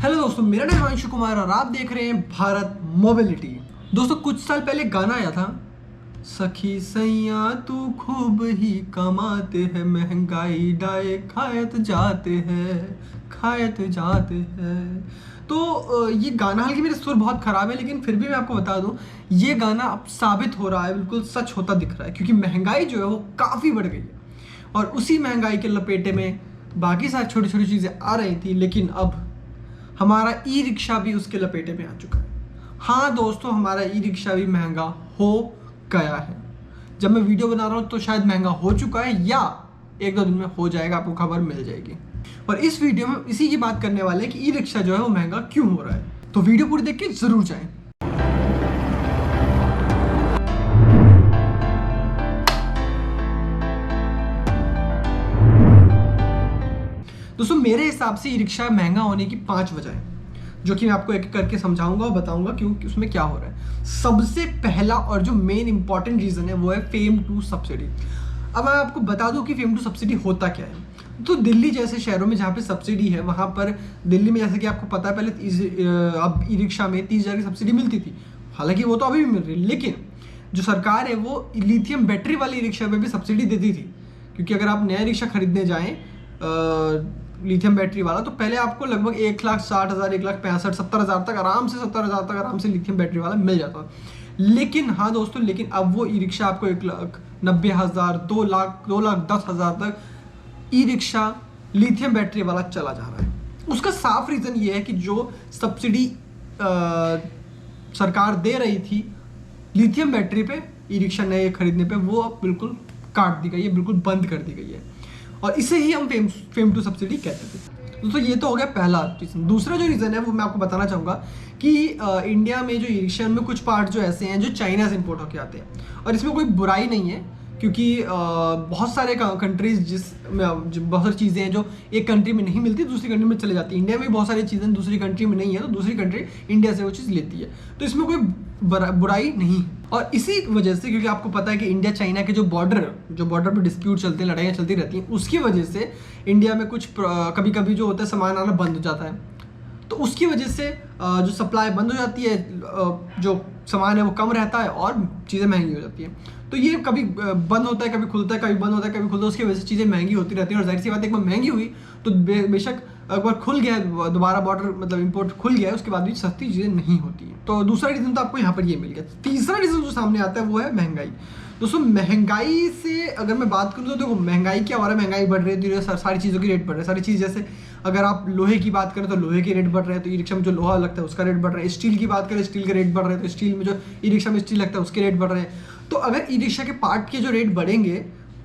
Hello दोस्तों, मेरा नाम हिमांशु कुमार और आप देख रहे हैं भारत मोबिलिटी। दोस्तों कुछ साल पहले गाना आया था, सखी सैया तू खूब ही कमाते हैं, महंगाई डाए खायत जाते हैं। तो ये गाना, हालांकि मेरे सुर बहुत ख़राब है लेकिन फिर भी मैं आपको बता दूं, ये गाना अब साबित हो रहा है, बिल्कुल सच होता दिख रहा है, क्योंकि महंगाई जो है वो काफ़ी बढ़ गई है और उसी महंगाई के लपेटे में बाकी सारी छोटी छोटी चीज़ें आ रही थी, लेकिन अब हमारा ई रिक्शा भी उसके लपेटे में आ चुका है। हाँ दोस्तों, हमारा ई रिक्शा भी महंगा हो गया है। जब मैं वीडियो बना रहा हूँ तो शायद महंगा हो चुका है या एक दो दिन में हो जाएगा, आपको खबर मिल जाएगी। और इस वीडियो में इसी की बात करने वाले हैं कि ई रिक्शा जो है वो महंगा क्यों हो रहा है। तो वीडियो पूरी देख के जरूर जाएं। दोस्तों मेरे हिसाब से ई रिक्शा महंगा होने की 5 वजह है, जो कि मैं आपको एक करके समझाऊंगा और बताऊंगा क्यों, उसमें क्या हो रहा है। सबसे पहला और जो मेन इंपॉर्टेंट रीजन है वो है फेम टू सब्सिडी। अब मैं आपको बता दूं कि फेम टू सब्सिडी होता क्या है। तो दिल्ली जैसे शहरों में जहाँ पे सब्सिडी है, वहाँ पर दिल्ली में जैसे कि आपको पता है, पहले अब ई रिक्शा में 30,000 की सब्सिडी मिलती थी, हालांकि वो तो अभी भी मिल रही है, लेकिन जो सरकार है वो लिथियम बैटरी वाली रिक्शा में भी सब्सिडी देती थी। क्योंकि अगर आप नया रिक्शा खरीदने जाएँ लिथियम बैटरी वाला, तो पहले आपको लगभग 1,60,000, 1,65,000, 70,000 तक आराम से, 70,000 तक आराम से लिथियम बैटरी वाला मिल जाता। लेकिन हाँ दोस्तों, लेकिन अब वो ई रिक्शा आपको 1,90,000, 2,10,000 तक ई रिक्शा लिथियम बैटरी वाला चला जा रहा है। उसका साफ रीज़न ये है कि जो सब्सिडी सरकार दे रही थी लिथियम बैटरी पे ई रिक्शा नए खरीदने पे, वो अब बिल्कुल काट दी गई है, बिल्कुल बंद कर दी गई है, और इसे ही हम फेम टू सब्सिडी कहते थे। दोस्तों ये तो हो गया पहला रीज़न। दूसरा जो रीज़न है वो मैं आपको बताना चाहूँगा कि इंडिया में जो ई रिक्शा में कुछ पार्ट जो ऐसे हैं जो चाइना से इंपोर्ट होकर आते हैं, और इसमें कोई बुराई नहीं है, क्योंकि बहुत सारे कंट्रीज बहुत सारी चीज़ें हैं जो एक कंट्री में नहीं मिलती दूसरी कंट्री में चले जाती है। इंडिया में बहुत सारी चीज़ें दूसरी कंट्री में नहीं है तो दूसरी कंट्री इंडिया से वो चीज़ लेती है, तो इसमें कोई बुराई नहीं है। और इसी वजह से, क्योंकि आपको पता है कि इंडिया चाइना के जो बॉर्डर पे डिस्प्यूट चलते हैं, लड़ाइयाँ चलती रहती हैं, उसकी वजह से इंडिया में कुछ कभी कभी जो होता है सामान आना बंद हो जाता है, तो उसकी वजह से जो सप्लाई बंद हो जाती है, जो सामान है वो कम रहता है और चीज़ें महंगी हो जाती हैं। तो ये कभी बंद होता है, कभी खुलता है, कभी बंद होता है, कभी खुलता है, उसकी वजह से चीज़ें महंगी होती रहती हैं। और जाहिर सी बात है, एक बार महंगी हुई तो बेशक एक बार खुल गया, दोबारा बॉर्डर मतलब इंपोर्ट खुल गया है, उसके बाद भी सस्ती चीज़ें नहीं होती हैं। तो दूसरा रीज़न तो आपको यहाँ पर ये मिल गया। तीसरा रीज़न जो सामने आता है वो है महंगाई। दोस्तों महंगाई से अगर मैं बात करूँ तो देखो, महंगाई क्या हो रहा है, महंगाई बढ़ रही है, सारी चीज़ों की रेट बढ़ रही है। सारी चीज़ जैसे अगर आप लोहे की बात करें तो लोहे के रेट बढ़ रहे हैं, तो ई रिक्शा में जो लोहा लगता है उसका रेट बढ़ रहा है। स्टील की बात करें, स्टील के रेट बढ़ रहे हैं, तो स्टील में जो ई रिक्शा में स्टील लगता है उसके रेट बढ़ रहे हैं। तो अगर ई रिक्शा के पार्ट के जो रेट बढ़ेंगे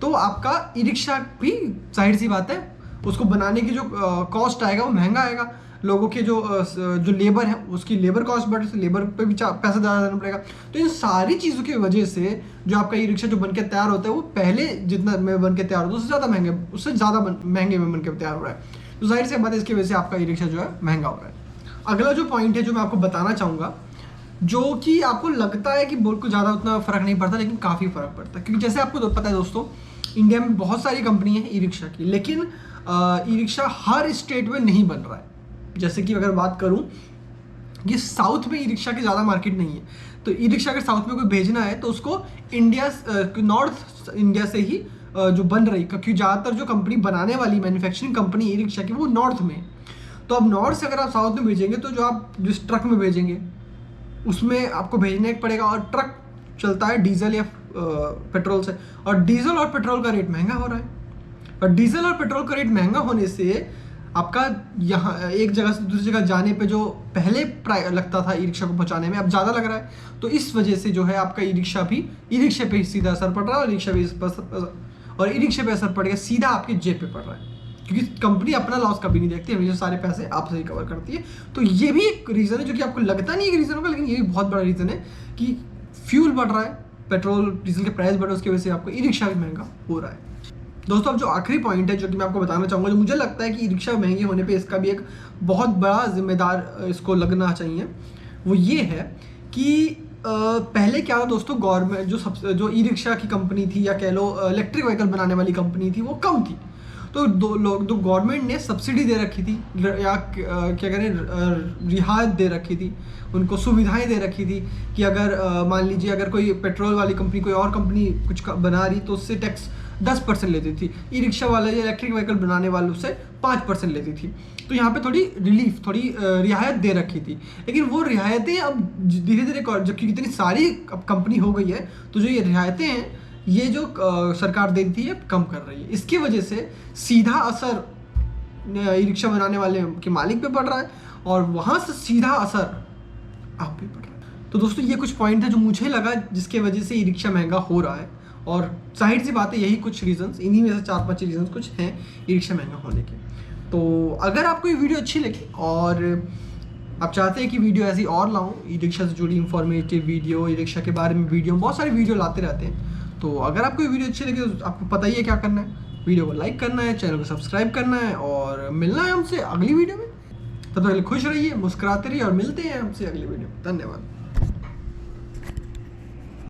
तो आपका ई रिक्शा भी, जाहिर सी बात है, उसको बनाने की जो कॉस्ट आएगा वो महंगा आएगा। लोगों के जो लेबर है उसकी लेबर कॉस्ट बढ़े, तो लेबर पे भी पैसा ज़्यादा देना पड़ेगा। तो इन सारी चीज़ों की वजह से जो आपका ई रिक्शा जो बन के तैयार होता है वो पहले जितना में बन के तैयार होता है उससे ज़्यादा महंगे में बन के तैयार हो रहा है। तो जाहिर सी बात है, इसकी वजह से आपका ई रिक्शा जो है महंगा हो रहा है। अगला जो पॉइंट है जो मैं आपको बताना चाहूँगा, जो कि आपको लगता है कि बिल्कुल ज़्यादा उतना फ़र्क नहीं पड़ता, लेकिन काफ़ी फ़र्क पड़ता है। क्योंकि जैसे आपको पता है दोस्तों, इंडिया में बहुत सारी कंपनी है ई रिक्शा की, लेकिन ई रिक्शा हर स्टेट में नहीं बन रहा है। जैसे कि अगर बात करूं कि साउथ में ई रिक्शा की ज़्यादा मार्केट नहीं है, तो ई रिक्शा अगर साउथ में कोई भेजना है तो उसको नॉर्थ इंडिया से ही जो बन रही, क्योंकि ज़्यादातर जो कंपनी बनाने वाली मैन्युफैक्चरिंग कंपनी ई रिक्शा की वो नॉर्थ में है। तो अब नॉर्थ से अगर आप साउथ में भेजेंगे तो जो आप जिस ट्रक में भेजेंगे उसमें आपको भेजने पड़ेगा, और ट्रक चलता है डीजल या पेट्रोल से, और डीजल और पेट्रोल का रेट महंगा हो रहा है। और डीजल और पेट्रोल का रेट महंगा होने से आपका यहाँ एक जगह से दूसरी जगह जाने पे जो पहले लगता था ई रिक्शा को पहुँचाने में, अब ज़्यादा लग रहा है। तो इस वजह से जो है आपका ई रिक्शा पे सीधा असर पड़ रहा है, और ई रिक्शा पे असर पड़ेगा सीधा आपके जेब पे पड़ रहा है, क्योंकि कंपनी अपना लॉस कभी नहीं देखती, हमेशा सारे पैसे आपसे ही कवर करती है। तो ये भी एक रीज़न है जो कि आपको लगता नहीं है कि रीज़न होगा, लेकिन ये भी बहुत बड़ा रीज़न है कि फ्यूल बढ़ रहा है, पेट्रोल डीजल के प्राइस बढ़ रहे हैं, उसकी वजह से आपको ई रिक्शा भी महंगा हो रहा है। दोस्तों अब जो आखिरी पॉइंट है जो कि मैं आपको बताना चाहूँगा, जो मुझे लगता है कि ई रिक्शा महंगे होने पे इसका भी एक बहुत बड़ा जिम्मेदार इसको लगना चाहिए, वो ये है कि पहले क्या था दोस्तों, गवर्नमेंट जो ई रिक्शा की कंपनी थी, या कह लो इलेक्ट्रिक व्हीकल बनाने वाली कंपनी थी, वो कम थी। तो दो गवर्नमेंट ने सब्सिडी दे रखी थी या क्या करें रियायत दे रखी थी, उनको सुविधाएं दे रखी थी कि अगर मान लीजिए अगर कोई पेट्रोल वाली कंपनी कोई और कंपनी कुछ बना रही तो उससे टैक्स 10% लेती थी, ई रिक्शा वाले या इलेक्ट्रिक व्हीकल बनाने वालों से 5% लेती थी। तो यहाँ पे थोड़ी रिलीफ थोड़ी रियायत दे रखी थी। लेकिन वो रियायतें अब धीरे धीरे जबकि इतनी सारी अब कंपनी हो गई है तो जो ये रियायतें हैं ये जो सरकार देती है कम कर रही है। इसकी वजह से सीधा असर ई रिक्शा बनाने वाले के मालिक पे पड़ रहा है और वहाँ से सीधा असर आप पे पड़ रहा है। तो दोस्तों ये कुछ पॉइंट है जो मुझे लगा जिसके वजह से ई रिक्शा महंगा हो रहा है, और जाहिर सी बात है यही कुछ रीजंस, इन्हीं में से 4-5 रीजंस कुछ हैं ई रिक्शा महंगा होने के। तो अगर आपको ये वीडियो अच्छी लगी और आप चाहते हैं कि वीडियो ऐसी और लाऊं, ई रिक्शा से जुड़ी इंफॉर्मेटिव वीडियो, ई रिक्शा के बारे में वीडियो, बहुत सारी वीडियो लाते रहते हैं। तो अगर आपको ये वीडियो अच्छी लगी तो आपको पता ही है क्या करना है, वीडियो को लाइक करना है, चैनल को सब्सक्राइब करना है और मिलना है हमसे अगली वीडियो में। तब तक खुश रहिए, मुस्कुराते रहिए और मिलते हैं हमसे अगली वीडियो में। धन्यवाद।